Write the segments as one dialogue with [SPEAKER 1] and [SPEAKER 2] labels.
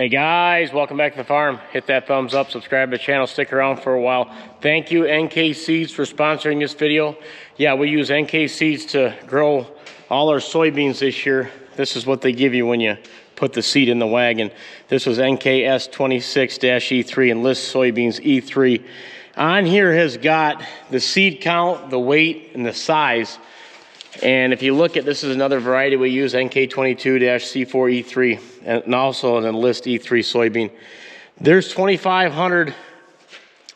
[SPEAKER 1] Hey guys, welcome back to the farm. Hit that thumbs up, subscribe to the channel, stick around for a while. Thank you NK Seeds for sponsoring this video. Yeah, we use NK Seeds to grow all our soybeans this year. This is what they give you when you put the seed in the wagon. This was NKS 26-E3 Enlist Soybeans E3. On here has got the seed count, the weight, and the size. And if you look at, this is another variety we use, NK22-C4E3, and also an Enlist E3 soybean. There's 2,500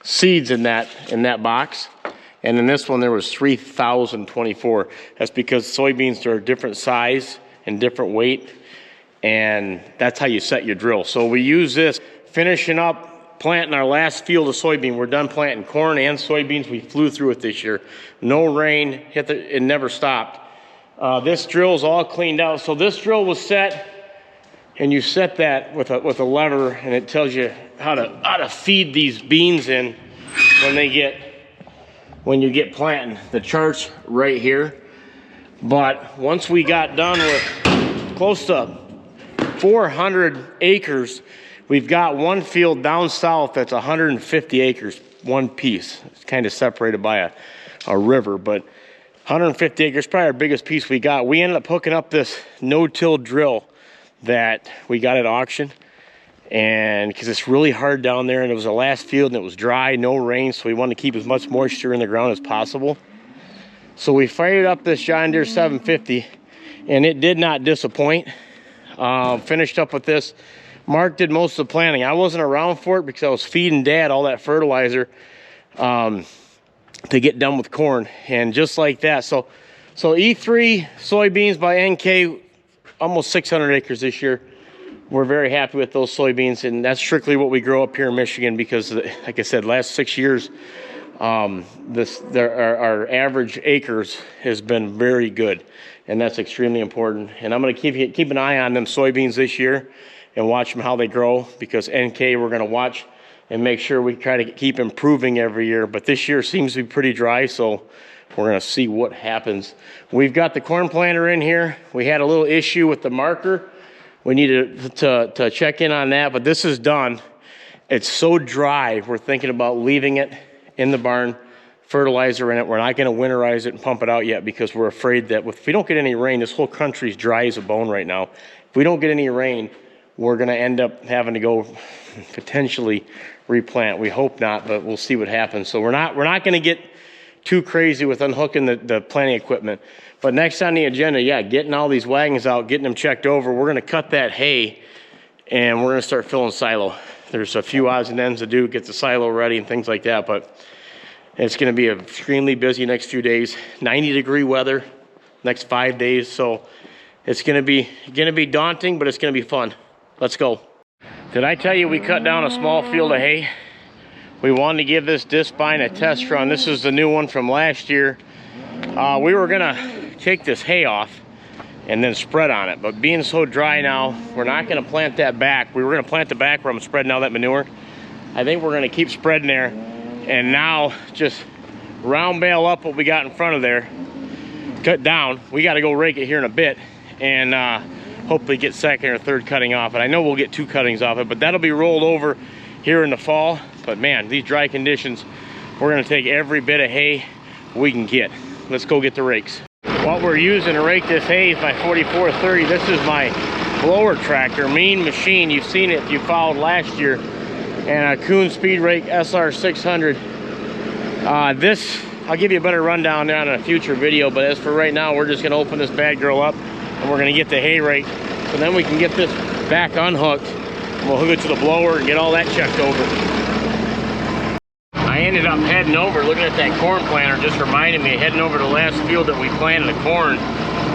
[SPEAKER 1] seeds in that box, and in this one there was 3,024. That's because soybeans are a different size and different weight, and that's how you set your drill. So we use this, finishing up planting our last field of soybean. We're done planting corn and soybeans. We flew through it this year. No rain, it never stopped. This drill's all cleaned out. So this drill was set, and you set that with a lever, and it tells you how to feed these beans in when you get planting. The chart's right here. But once we got done with close to 400 acres, we've got one field down south that's 150 acres, one piece. It's kind of separated by a river, but 150 acres, probably our biggest piece we got. We ended up hooking up this no-till drill that we got at auction, and because it's really hard down there, and it was the last field, and it was dry, no rain, so we wanted to keep as much moisture in the ground as possible. So we fired up this John Deere 750, and it did not disappoint. Finished up with this. Mark did most of the planting. I wasn't around for it because I was feeding Dad all that fertilizer to get done with corn, and just like that. So E3 soybeans by NK, almost 600 acres this year. We're very happy with those soybeans, and that's strictly what we grow up here in Michigan because, like I said, last 6 years, our average acres has been very good, and that's extremely important. And I'm going to keep an eye on them soybeans this year and watch them how they grow, because NK we're going to watch and make sure we try to keep improving every year. But this year seems to be pretty dry, so we're going to see what happens. We've got the corn planter in here. We had a little issue with the marker. We needed to check in on that, but this is done. It's so dry, we're thinking about leaving it in the barn, fertilizer in it. We're not going to winterize it and pump it out yet because we're afraid that if we don't get any rain, this whole country's dry as a bone right now. If we don't get any rain, we're going to end up having to go potentially replant. We hope not, but we'll see what happens. So we're not going to get too crazy with unhooking the planting equipment. But next on the agenda, yeah, getting all these wagons out, getting them checked over. We're going to cut that hay, and we're going to start filling silo. There's a few odds and ends to do, get the silo ready and things like that, but it's going to be extremely busy next few days. 90-degree weather next 5 days, so it's going to be daunting, but it's going to be fun. Let's go. Did I tell you we cut down a small field of hay? We wanted to give this disc spine a test run. This is the new one from last year. We were gonna take this hay off and then spread on it, but being so dry now, we're not gonna plant that back. We were gonna plant the back where I'm spreading all that manure. I think we're gonna keep spreading there, and now just round bale up what we got in front of there, cut down. We gotta go rake it here in a bit, and hopefully get second or third cutting off it. I know we'll get 2 cuttings off it, but that'll be rolled over here in the fall. But man, these dry conditions, we're gonna take every bit of hay we can get. Let's go get the rakes. What we're using to rake this hay is my 4430. This is my blower tractor, mean machine. You've seen it if you followed last year. And a Kuhn Speed Rake SR600. This, I'll give you a better rundown on a future video, but as for right now, we're just gonna open this bad girl up, and we're gonna get the hay rake, so then we can get this back unhooked, and we'll hook it to the blower and get all that checked over. I ended up heading over, looking at that corn planter, just reminded me of heading over to the last field that we planted the corn.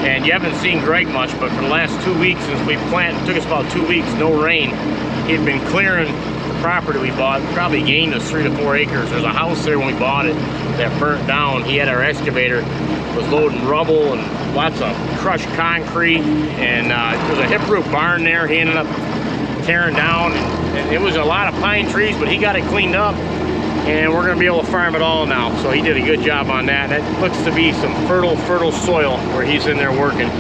[SPEAKER 1] And you haven't seen Greg much, but for the last 2 weeks since we planted, it took us about 2 weeks, no rain. He'd been clearing the property we bought, probably gained us 3 to 4 acres. There's a house there when we bought it that burnt down. He had our excavator, was loading rubble and lots of crushed concrete, and there's a hip-roof barn there he ended up tearing down, and it was a lot of pine trees, but he got it cleaned up, and we're going to be able to farm it all now. So he did a good job on that. That looks to be some fertile soil where he's in there working.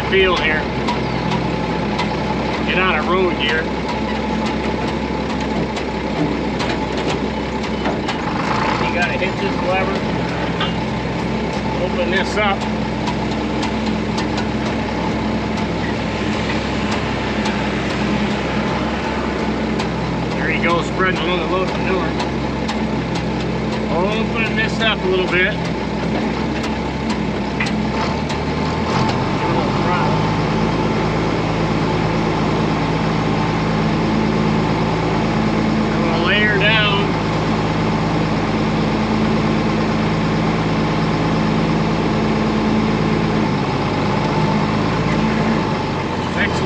[SPEAKER 1] field here. Get out of road gear. You gotta hit this lever. Open this up. There you go, spreading a little load of manure. Open this up a little bit.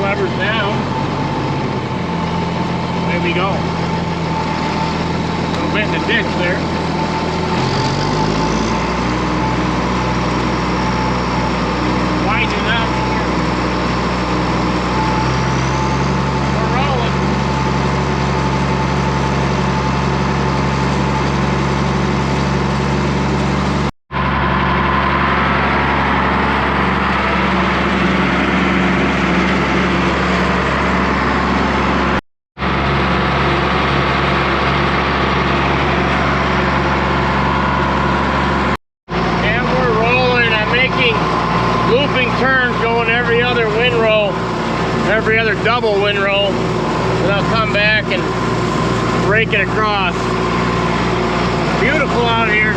[SPEAKER 1] Levers down. There we go. A little bit in the ditch there. Widen up. We're rolling. Turns going every other windrow, every other double windrow, and I'll come back and rake it across. Beautiful out here.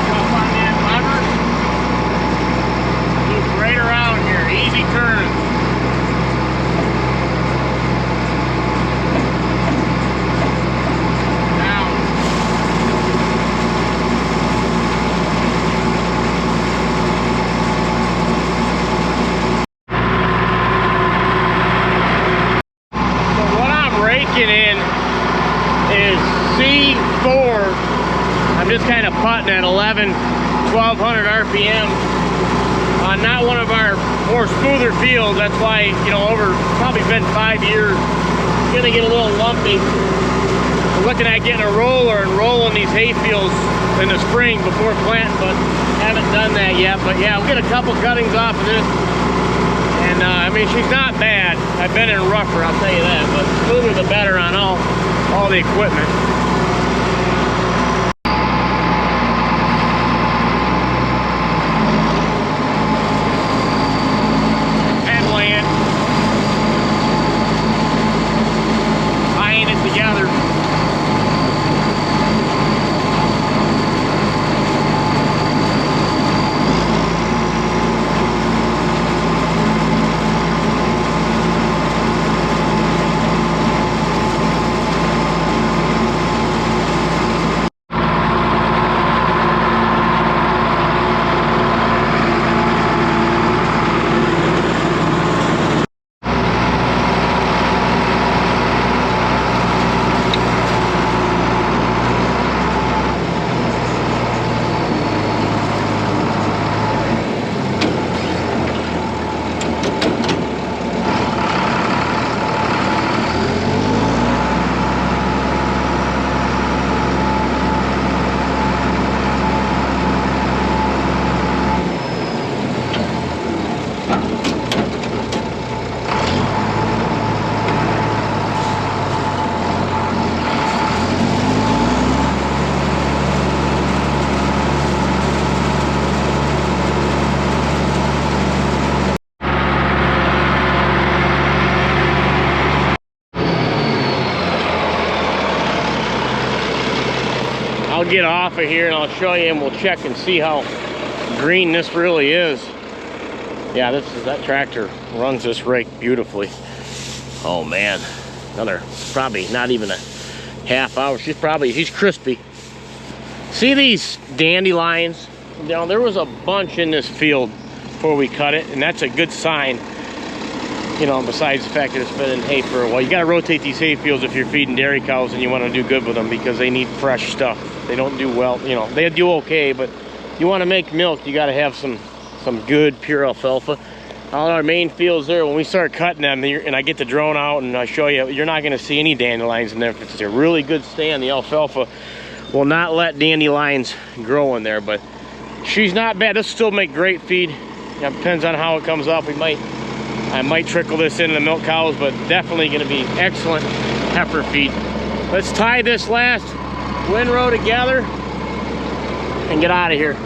[SPEAKER 1] Jump on that lever. Loop right around here, easy turn. In is C4. I'm just kind of putting at 1200 RPM on not one of our more smoother fields. That's why, you know, over probably been 5 years, it's gonna get a little lumpy. We're looking at getting a roller and rolling these hay fields in the spring before planting, but haven't done that yet. But yeah, we'll get a couple cuttings off of this. And I mean, she's not bad. I've been in rougher, I'll tell you that, but smoother the better on all the equipment. Pedaling, tying it together. I'll get off of here and I'll show you, and we'll check and see how green this really is. Yeah, that tractor runs this rake beautifully. Oh man, another probably not even a half hour. He's crispy. See these dandelions? Now there was a bunch in this field before we cut it, and that's a good sign. You know, besides the fact that it's been in hay for a while. You gotta rotate these hay fields if you're feeding dairy cows and you wanna do good with them, because they need fresh stuff. They don't do well, you know, they do okay, but you wanna make milk, you gotta have some good pure alfalfa. All our main fields there, when we start cutting them, and I get the drone out and I show you, you're not gonna see any dandelions in there. It's a really good stand, the alfalfa will not let dandelions grow in there, but she's not bad. This will still make great feed. It depends on how it comes up. I might trickle this into the milk cows, but definitely going to be excellent heifer feed. Let's tie this last windrow together and get out of here.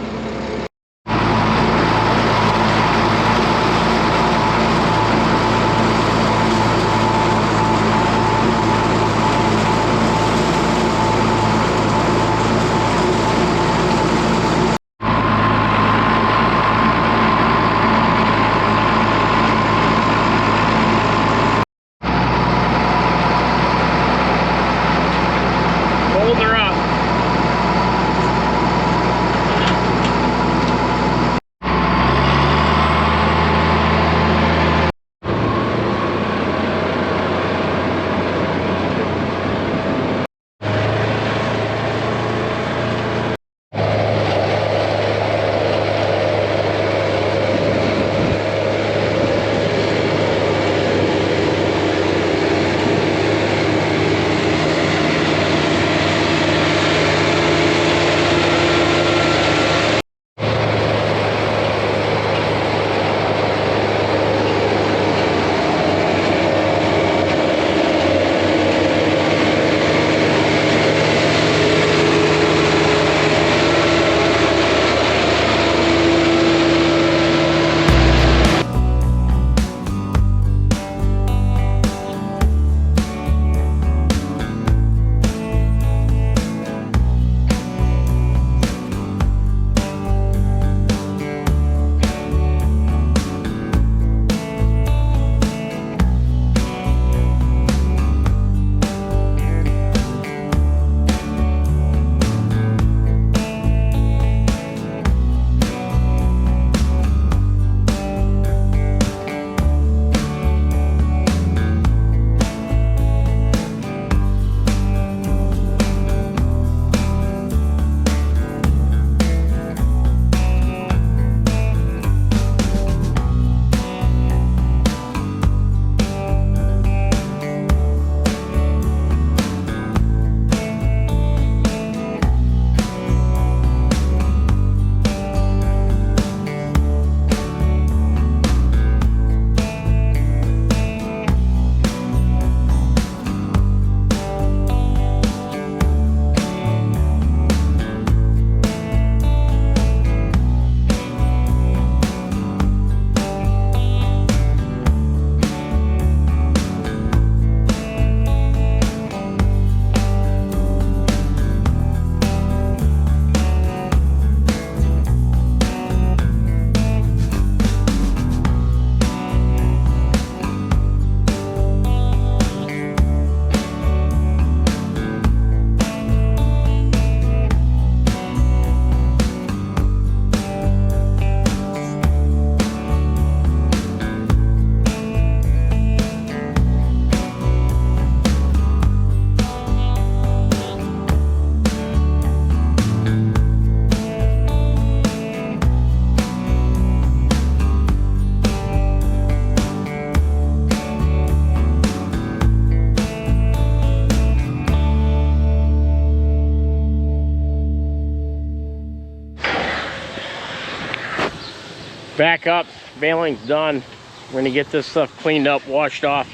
[SPEAKER 1] Back up, baling's done. We're gonna get this stuff cleaned up, washed off,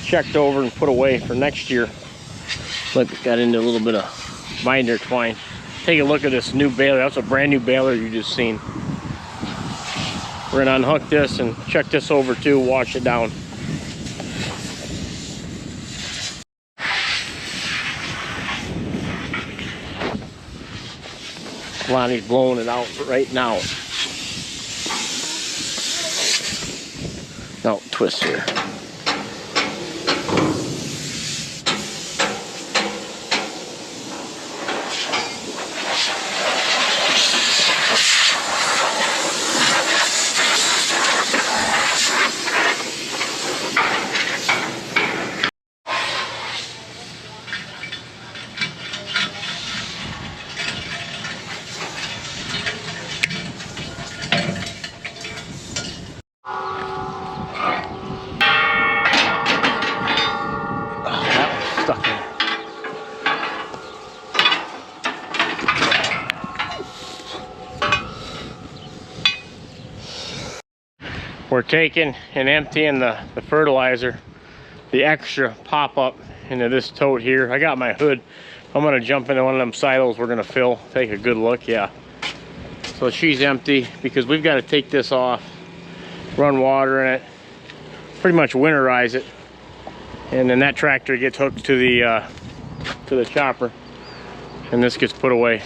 [SPEAKER 1] checked over, and put away for next year. Look, got into a little bit of binder twine. Take a look at this new baler. That's a brand new baler you just seen. We're gonna unhook this and check this over too, wash it down. Lonnie's blowing it out right now. No, twist here. we're taking and emptying the fertilizer, the extra pop-up, into this tote here. I got my hood. I'm gonna jump into one of them silos we're gonna fill, take a good look. Yeah, so she's empty because we've got to take this off, run water in it, pretty much winterize it, and then that tractor gets hooked to the chopper, and this gets put away.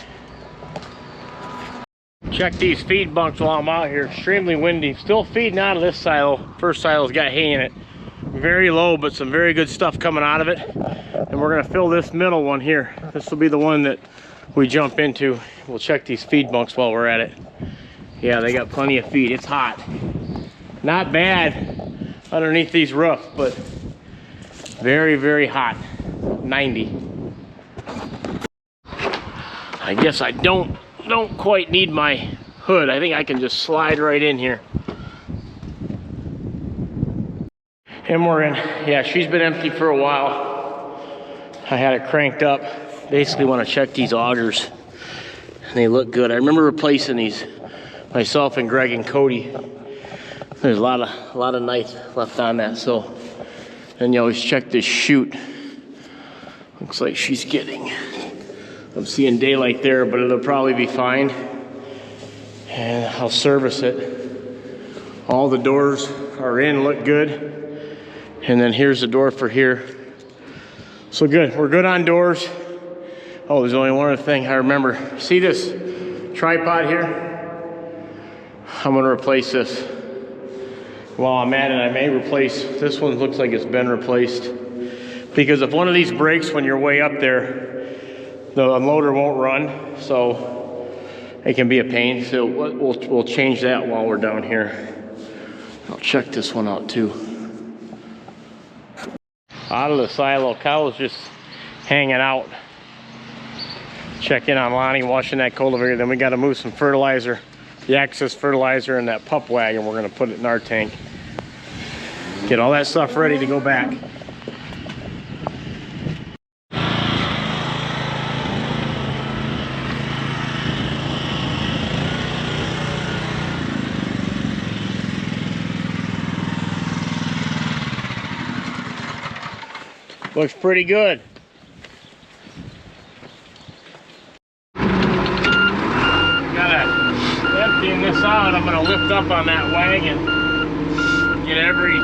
[SPEAKER 1] Check these feed bunks while I'm out here. Extremely windy. Still feeding out of this silo. First silo's got hay in it. Very low, but some very good stuff coming out of it. And we're gonna fill this middle one here. This will be the one that we jump into. We'll check these feed bunks while we're at it. Yeah, they got plenty of feed. It's hot. Not bad underneath these roofs, but very, very hot. 90. I guess I don't quite need my hood. I think I can just slide right in here. And we're in. Yeah, she's been empty for a while. I had it cranked up. Basically want to check these augers. And they look good. I remember replacing these, myself and Greg and Cody. There's a lot of nice left on that. So then you always check this chute. Looks like she's getting, I'm seeing daylight there, but it'll probably be fine. And I'll service it. All the doors are in, look good. And then here's the door for here. So good, we're good on doors. Oh, there's only one other thing I remember. See this tripod here? I'm gonna replace this. While I'm at it, I may replace, this one looks like it's been replaced. Because if one of these breaks when you're way up there, the unloader won't run, so it can be a pain. So we'll change that while we're down here. I'll check this one out too. Out of the silo, Kyle's just hanging out. Checking on Lonnie, washing that cultivator. Then we got to move some fertilizer, the excess fertilizer in that pup wagon. We're going to put it in our tank. Get all that stuff ready to go back. Looks pretty good. Gotta emptying this out. I'm gonna lift up on that wagon, get every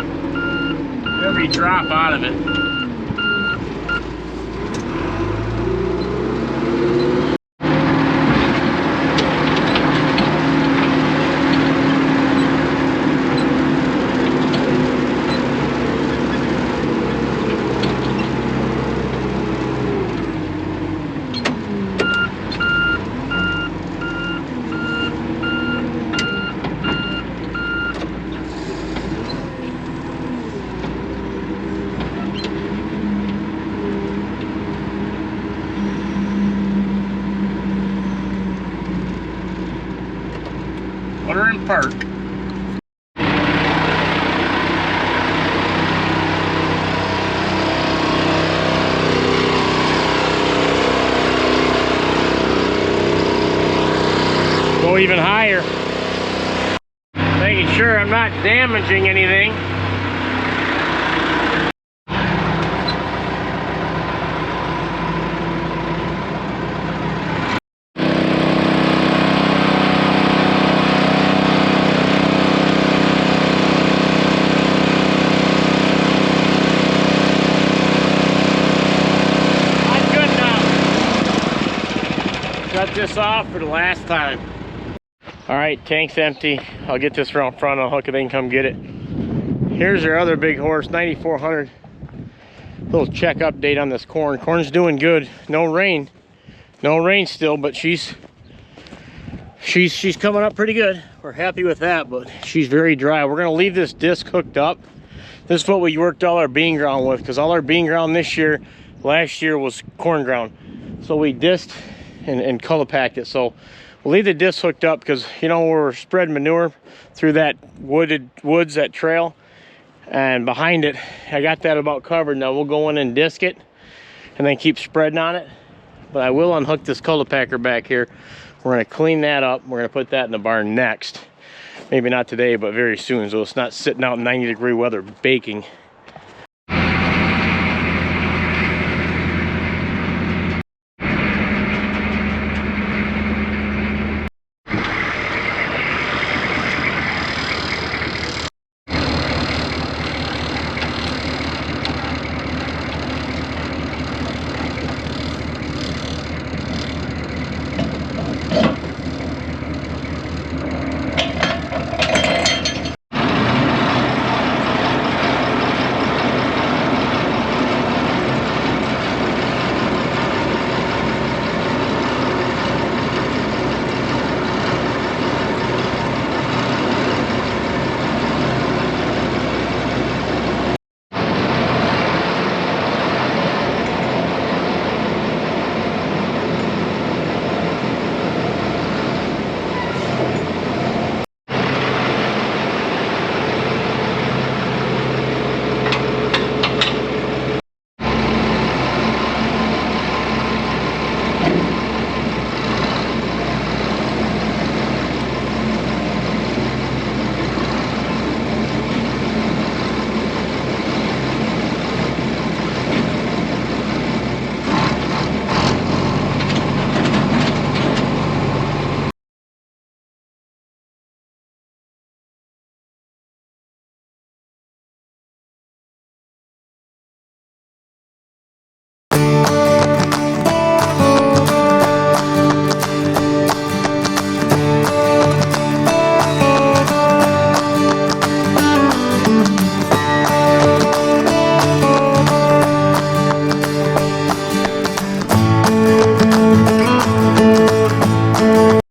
[SPEAKER 1] drop out of it. Park. Go even higher. Making sure I'm not damaging anything. Cut this off for the last time. All right, tank's empty. I'll get this around front, I'll hook it in, come get it. Here's our other big horse, 9400. Little check update on this corn. Corn's doing good. No rain still, but she's coming up pretty good. We're happy with that, but she's very dry. We're gonna leave this disc hooked up. This is what we worked all our bean ground with, because all our bean ground last year was corn ground. So we disked and color packed it. So we'll leave the disc hooked up because, you know, we're spreading manure through that woods, that trail, and behind it, I got that about covered. Now we'll go in and disc it and then keep spreading on it. But I will unhook this color packer back here. We're gonna clean that up. We're gonna put that in the barn next. Maybe not today, but very soon. So it's not sitting out in 90-degree weather baking.